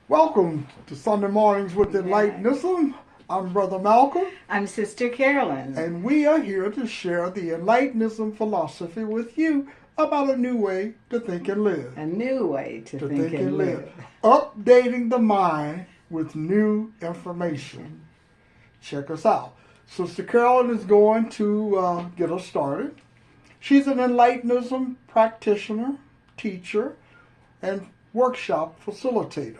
Welcome to Sunday Mornings with Enlightenism. I'm Brother Malcolm, I'm Sister Carolyn. and we are here to share the Enlightenism philosophy with you about a new way to think and live. A new way to think and live. Updating the mind with new information. Check us out. Sister Carolyn is going to get us started. She's an Enlightenism practitioner, teacher, and workshop facilitator.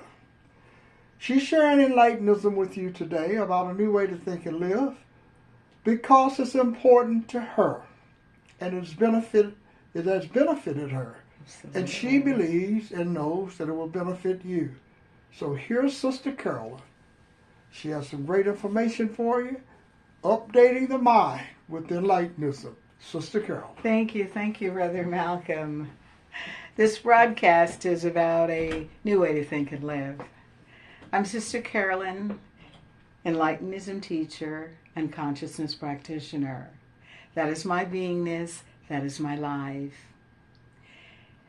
She's sharing Enlightenism with you today about a new way to think and live because it's important to her and it has benefited her. Absolutely. And she believes and knows that it will benefit you. So here's Sister Carolyn. She has some great information for you. Updating the mind with Enlightenism. Sister Carolyn. Thank you, Brother Malcolm. This broadcast is about a new way to think and live. I'm Sister Carolyn, Enlightenism teacher and consciousness practitioner. That is my beingness, that is my life.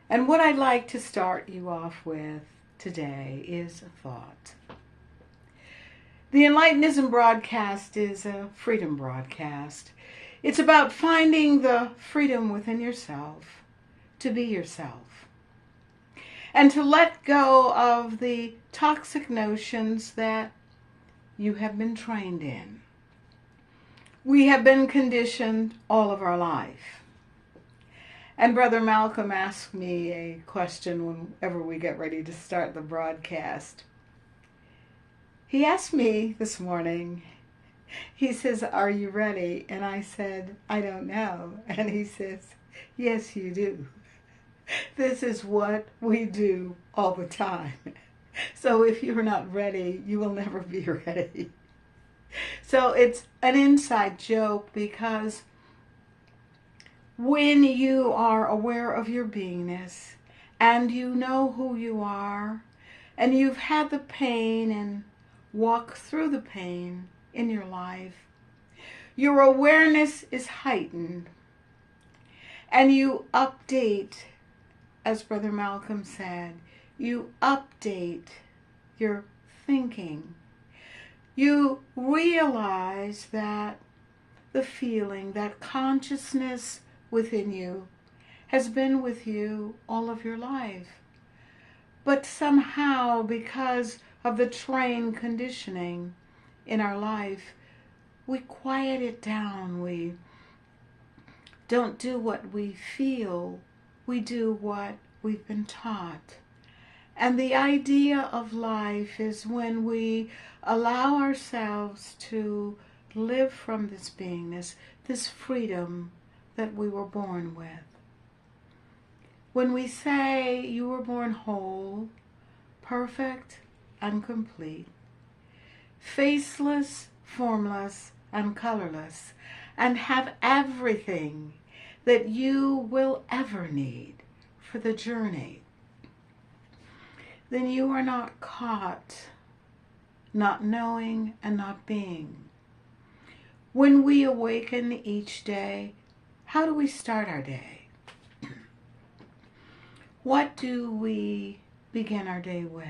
And what I'd like to start you off with today is a thought. The Enlightenism broadcast is a freedom broadcast. It's about finding the freedom within yourself to be yourself and to let go of the toxic notions that you have been trained in. We have been conditioned all of our life. And Brother Malcolm asked me a question whenever we get ready to start the broadcast. He asked me this morning, he says, "Are you ready?" And I said, "I don't know." And he says, "Yes, you do. This is what we do all the time. So if you're not ready, you will never be ready." So it's an inside joke because when you are aware of your beingness and you know who you are and you've had the pain and walk through the pain in your life, your awareness is heightened and you update, as Brother Malcolm said, you update your thinking. You realize that the feeling, that consciousness within you has been with you all of your life. But somehow, because of the trained conditioning in our life, we quiet it down. We don't do what we feel. We do what we've been taught. And the idea of life is when we allow ourselves to live from this beingness, this freedom that we were born with. When we say you were born whole, perfect, and complete, faceless, formless, and colorless, and have everything that you will ever need for the journey, then you are not caught, not knowing and not being. When we awaken each day, how do we start our day? What do we begin our day with?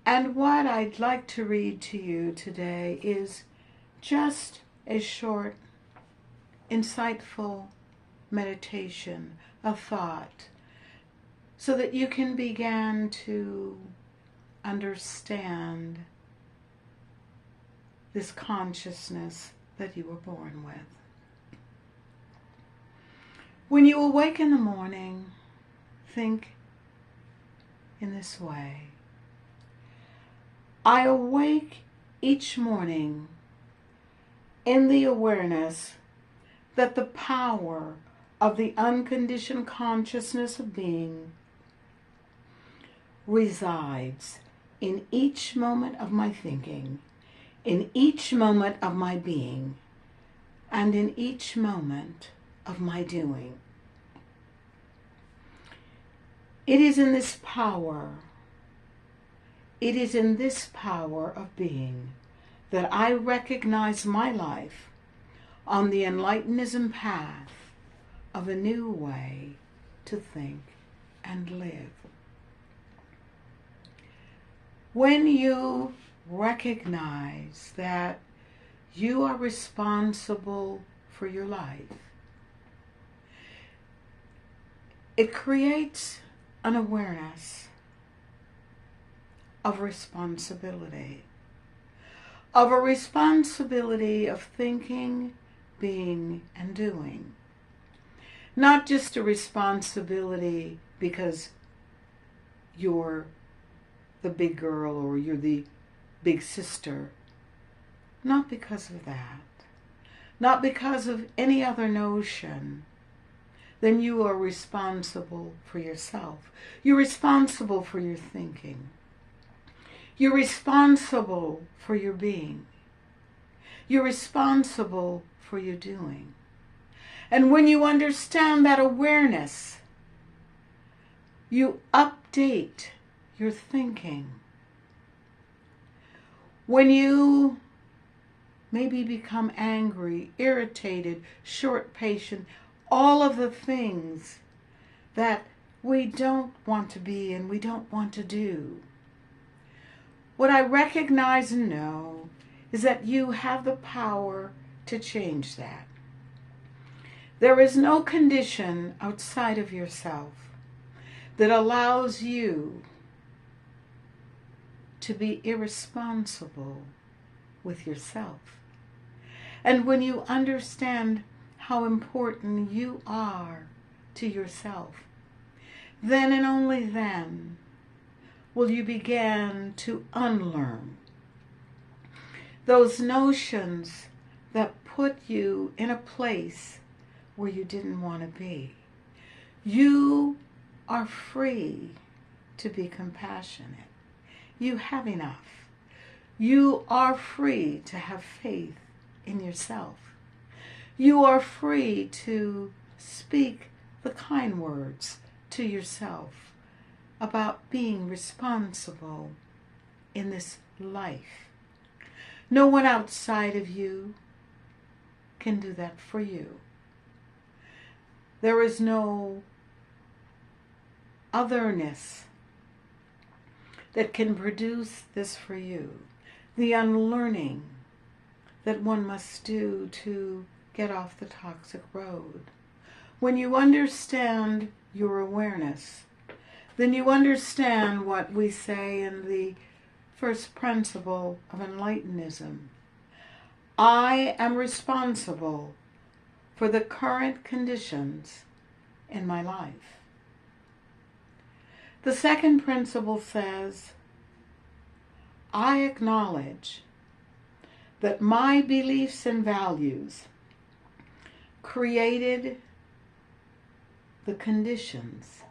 And what I'd like to read to you today is just a short, insightful meditation, a thought, so that you can begin to understand this consciousness that you were born with. When you awake in the morning, think in this way. I awake each morning in the awareness that the power of the unconditioned consciousness of being resides in each moment of my thinking, in each moment of my being, and in each moment of my doing. It is in this power of being that I recognize my life on the Enlightenism path of a new way to think and live. When you recognize that you are responsible for your life, it creates an awareness of responsibility, of a responsibility of thinking, being, and doing. Not just a responsibility because you're the big girl or you're the big sister. Not because of that. Not because of any other notion. Then you are responsible for yourself. You're responsible for your thinking. You're responsible for your being. You're responsible for your doing. And when you understand that awareness, you update your thinking. When you maybe become angry, irritated, short patient, all of the things that we don't want to be and we don't want to do, what I recognize and know is that you have the power to change that. There is no condition outside of yourself that allows you to be irresponsible with yourself. And when you understand how important you are to yourself, then and only then will you begin to unlearn those notions that put you in a place where you didn't want to be. You are free to be compassionate. You have enough. You are free to have faith in yourself. You are free to speak the kind words to yourself about being responsible in this life. No one outside of you can do that for you. There is no otherness that can produce this for you. The unlearning that one must do to get off the toxic road. When you understand your awareness, then you understand what we say in the first principle of Enlightenism. I am responsible for the current conditions in my life. The second principle says, I acknowledge that my beliefs and values created the conditions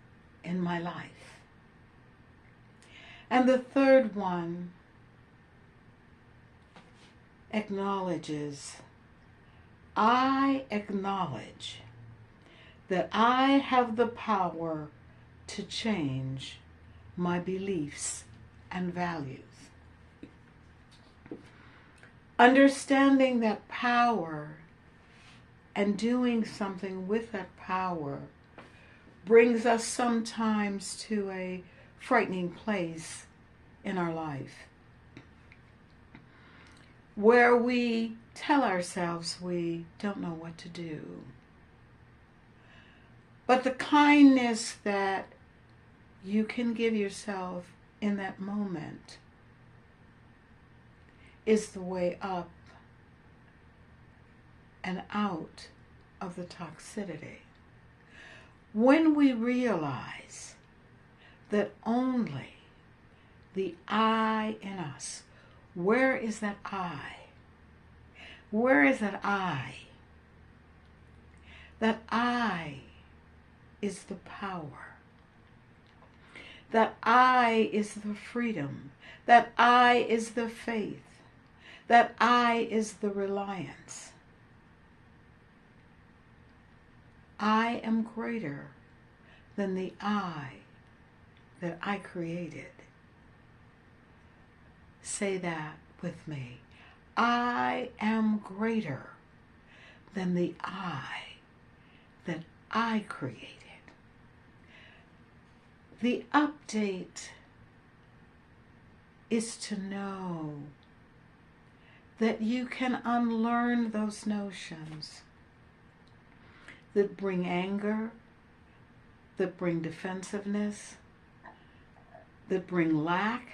in my life. And the third one acknowledges, I acknowledge that I have the power to change my beliefs and values. Understanding that power and doing something with that power brings us sometimes to a frightening place in our life where we tell ourselves we don't know what to do. But the kindness that you can give yourself in that moment is the way up and out of the toxicity. When we realize that only the I in us, where is that I? Where is that I? That I is the power. That I is the freedom. That I is the faith. That I is the reliance. I am greater than the I that I created. Say that with me. I am greater than the I that I created. The update is to know that you can unlearn those notions that bring anger, that bring defensiveness, that bring lack,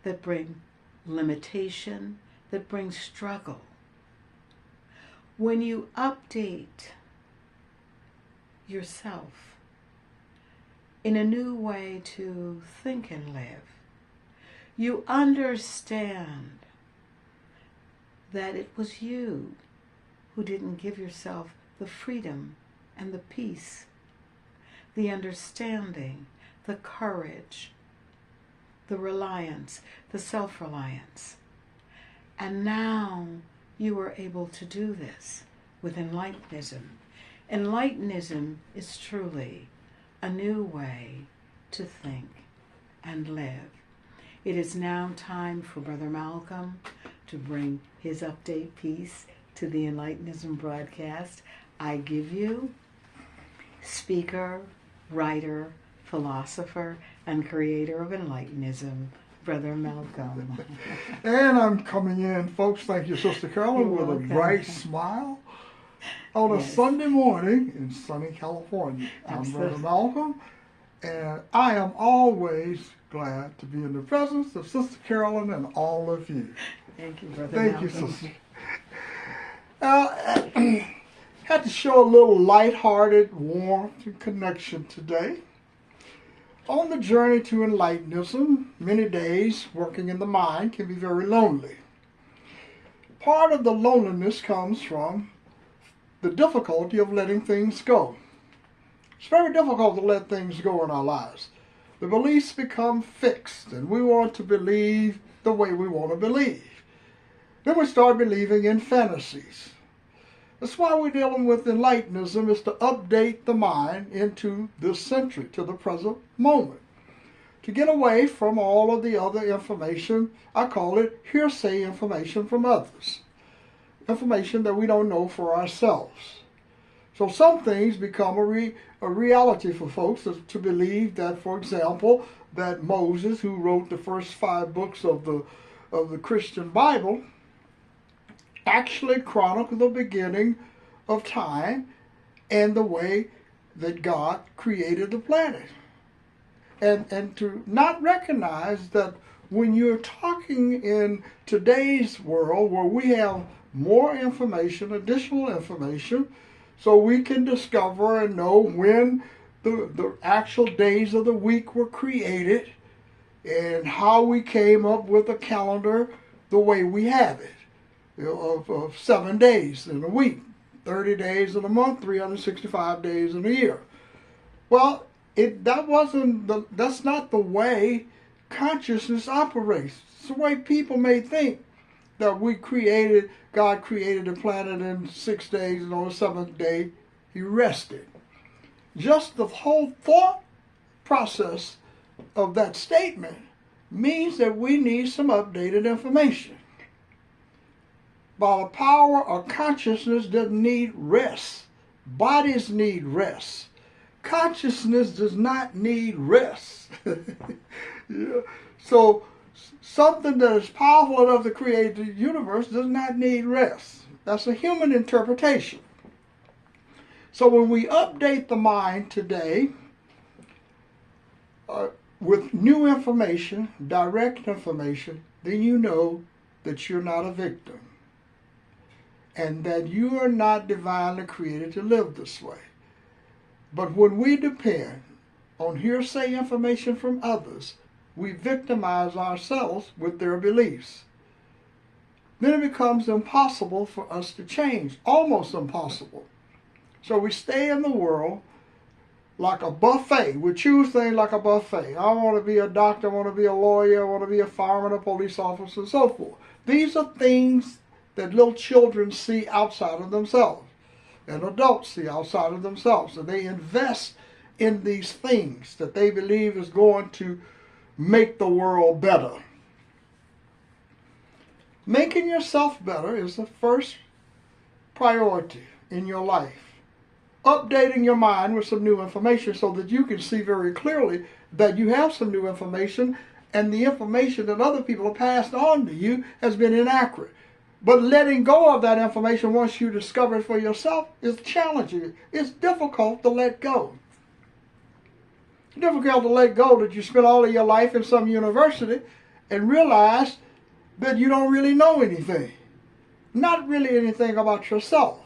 that bring limitation, that bring struggle. When you update yourself in a new way to think and live, you understand that it was you who didn't give yourself the freedom and the peace, the understanding, the courage, the reliance, the self-reliance. And now you are able to do this with Enlightenism. Enlightenism is truly a new way to think and live. It is now time for Brother Malcolm to bring his update piece to the Enlightenism broadcast. I give you speaker, writer, philosopher, and creator of Enlightenism, Brother Malcolm. And I'm coming in, folks. Thank you, Sister Carolyn, with a bright smile on a Sunday morning in sunny California. I'm Brother Malcolm, and I am always glad to be in the presence of Sister Carolyn and all of you. Thank you, Brother Thank Malcolm. you, Sister. Had to show a little lighthearted warmth and connection today. On the journey to Enlightenism, many days working in the mind can be very lonely. Part of the loneliness comes from the difficulty of letting things go. It's very difficult to let things go in our lives. The beliefs become fixed, and we want to believe the way we want to believe. Then we start believing in fantasies. That's why we're dealing with Enlightenism, is to update the mind into this century, to the present moment. To get away from all of the other information, I call it hearsay information from others. Information that we don't know for ourselves. So some things become a reality for folks to believe that, for example, that Moses, who wrote the first 5 books of the Christian Bible, actually chronicled the beginning of time and the way that God created the planet. And to not recognize that when you're talking in today's world where we have more information, additional information, so we can discover and know when the actual days of the week were created and how we came up with a calendar the way we have it, of 7 days in a week, 30 days in a month, 365 days in a year. Well, that's not the way consciousness operates. It's the way people may think that God created the planet in 6 days, and on the 7th day he rested. Just the whole thought process of that statement means that we need some updated information. By the power of consciousness doesn't need rest. Bodies need rest. Consciousness does not need rest. Yeah. So something that is powerful enough to create the universe does not need rest. That's a human interpretation. So when we update the mind today with new information, direct information, then you know that you're not a victim and that you are not divinely created to live this way. But when we depend on hearsay information from others, we victimize ourselves with their beliefs. Then it becomes impossible for us to change, almost impossible. So we stay in the world like a buffet. We choose things like a buffet. I want to be a doctor, I want to be a lawyer, I want to be a fireman, a police officer, and so forth. These are things that little children see outside of themselves, and adults see outside of themselves. And they invest in these things that they believe is going to make the world better. Making yourself better is the first priority in your life. Updating your mind with some new information so that you can see very clearly that you have some new information and the information that other people have passed on to you has been inaccurate. But letting go of that information once you discover it for yourself is challenging. It's difficult to let go. It's difficult to let go that you spent all of your life in some university and realize that you don't really know anything. Not really anything about yourself.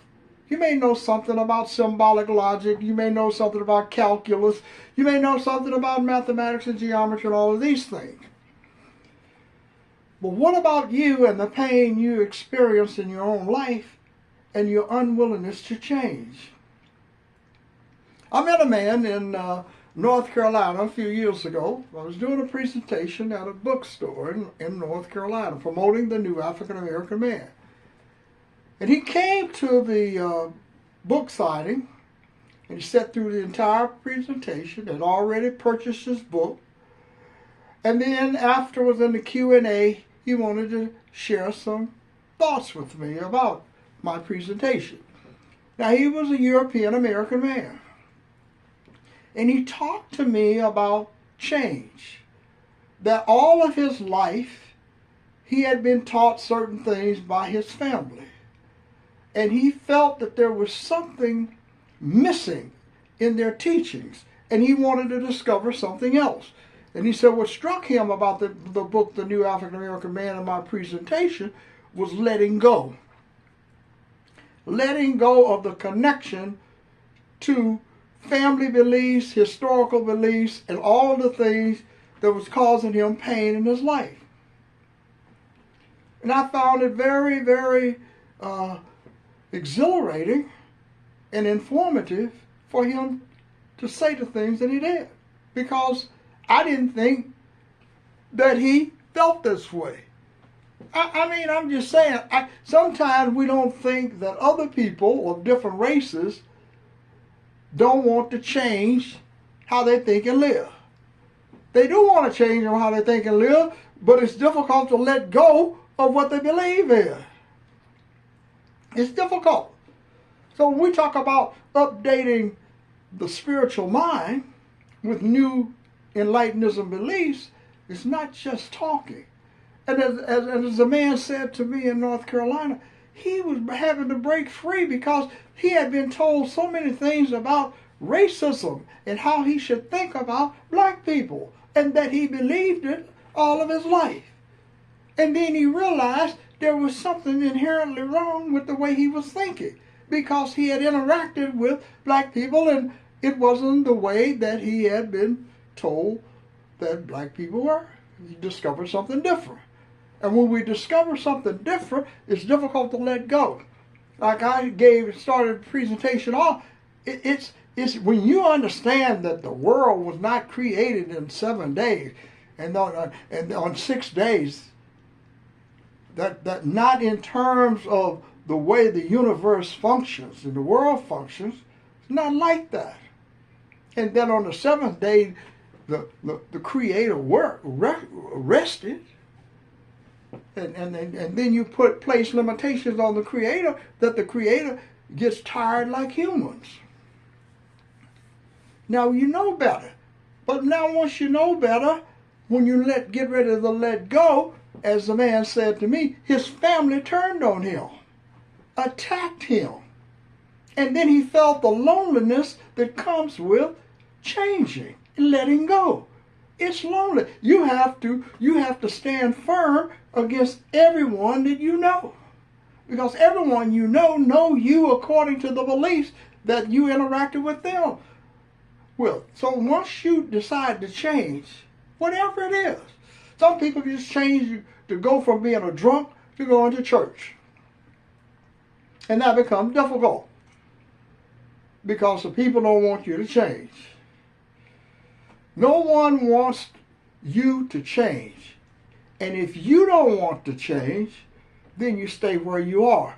You may know something about symbolic logic. You may know something about calculus. You may know something about mathematics and geometry and all of these things. But what about you and the pain you experience in your own life and your unwillingness to change? I met a man in North Carolina a few years ago. I was doing a presentation at a bookstore in North Carolina promoting the new African American man. And he came to the book signing, and he sat through the entire presentation, had already purchased his book. And then afterwards in the Q&A, he wanted to share some thoughts with me about my presentation. Now, he was a European American man. And he talked to me about change. That all of his life, he had been taught certain things by his family. And he felt that there was something missing in their teachings. And he wanted to discover something else. And he said what struck him about the book, The New African American Man, in my presentation, was letting go. Letting go of the connection to family beliefs, historical beliefs, and all the things that was causing him pain in his life. And I found it very, very exhilarating and informative for him to say the things that he did, because I didn't think that he felt this way. I mean, I'm just saying, sometimes we don't think that other people of different races don't want to change how they think and live. They do want to change how they think and live, but it's difficult to let go of what they believe in. It's difficult. So when we talk about updating the spiritual mind with new Enlightenism beliefs, it's not just talking. And as a man said to me in North Carolina, he was having to break free because he had been told so many things about racism and how he should think about black people, and that he believed it all of his life. And then he realized there was something inherently wrong with the way he was thinking, because he had interacted with black people and it wasn't the way that he had been told that black people were. He discovered something different. And when we discover something different, it's difficult to let go. Like I started a presentation on, it's when you understand that the world was not created in 7 days, and on 6 days, that not in terms of the way the universe functions and the world functions, it's not like that. And then on the 7th day, the Creator rested. And then you place limitations on the Creator, that the Creator gets tired like humans. Now you know better. But now once you know better, when you get ready to let go, as the man said to me, his family turned on him, attacked him. And then he felt the loneliness that comes with changing and letting go. It's lonely. You have to stand firm against everyone that you know. Because everyone you know you according to the beliefs that you interacted with them with. So once you decide to change, whatever it is, some people just change to go from being a drunk to going to church. And that becomes difficult because the people don't want you to change. No one wants you to change. And if you don't want to change, then you stay where you are.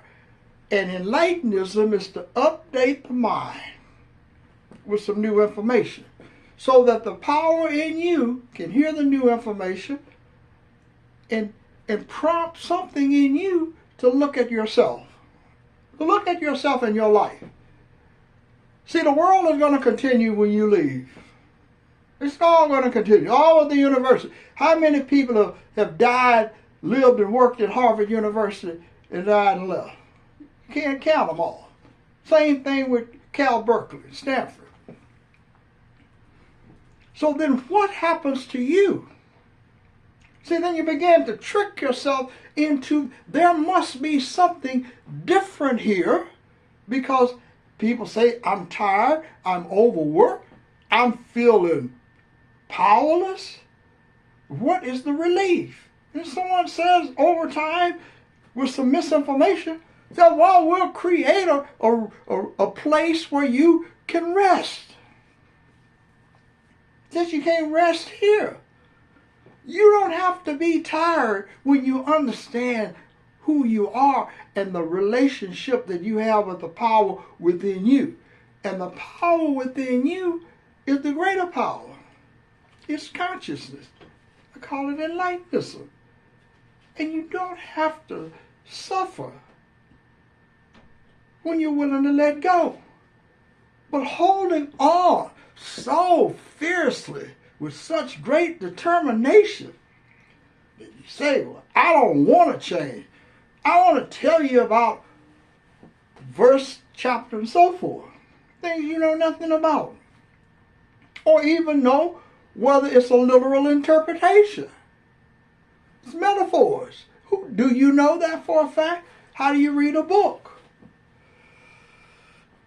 And Enlightenism is to update the mind with some new information so that the power in you can hear the new information and prompt something in you to look at yourself. Look at yourself in your life. See, the world is going to continue when you leave. It's all going to continue. All of the university. How many people have died, lived, and worked at Harvard University and died and left? You can't count them all. Same thing with Cal Berkeley, Stanford. So then what happens to you? See, then you begin to trick yourself into there must be something different here because people say, I'm tired, I'm overworked, I'm feeling powerless. What is the relief? And someone says over time with some misinformation, that well, we'll create a place where you can rest. That you can't rest here. You don't have to be tired when you understand who you are and the relationship that you have with the power within you. And the power within you is the greater power. It's consciousness. I call it Enlightenism. And you don't have to suffer when you're willing to let go. But holding on so fiercely with such great determination that you say, well, I don't want to change. I want to tell you about verse, chapter, and so forth. Things you know nothing about. Or even know whether it's a literal interpretation. It's metaphors. Do you know that for a fact? How do you read a book?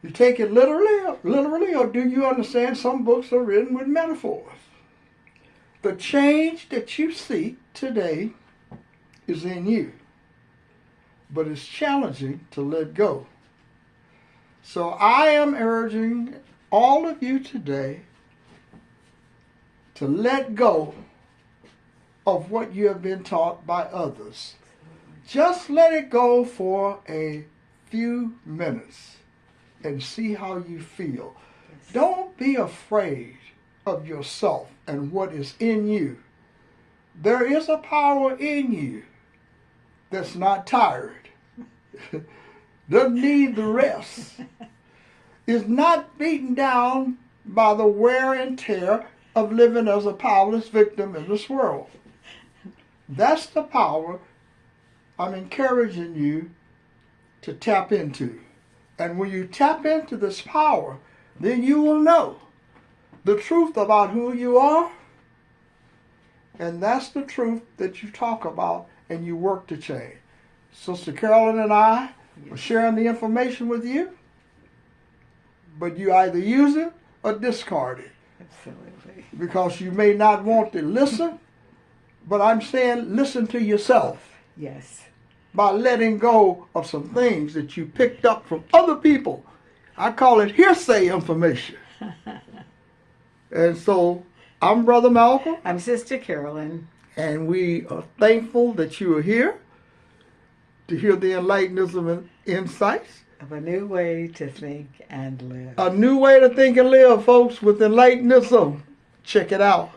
You take it literally, or do you understand some books are written with metaphors? The change that you seek today is in you, but it's challenging to let go. So I am urging all of you today to let go of what you have been taught by others. Just let it go for a few minutes and see how you feel. Yes. Don't be afraid of yourself and what is in you. There is a power in you that's not tired, doesn't need the rest, is not beaten down by the wear and tear of living as a powerless victim in this world. That's the power I'm encouraging you to tap into. And when you tap into this power, then you will know the truth about who you are. And that's the truth that you talk about and you work to change. Sister Carolyn and I are sharing the information with you, but you either use it or discard it. Absolutely. Because you may not want to listen, but I'm saying listen to yourself. Yes. By letting go of some things that you picked up from other people. I call it hearsay information. And so I'm Brother Malcolm. I'm Sister Carolyn. And we are thankful that you are here to hear the Enlightenism insights. Of a new way to think and live. A new way to think and live, folks, with Enlightenism. Check it out.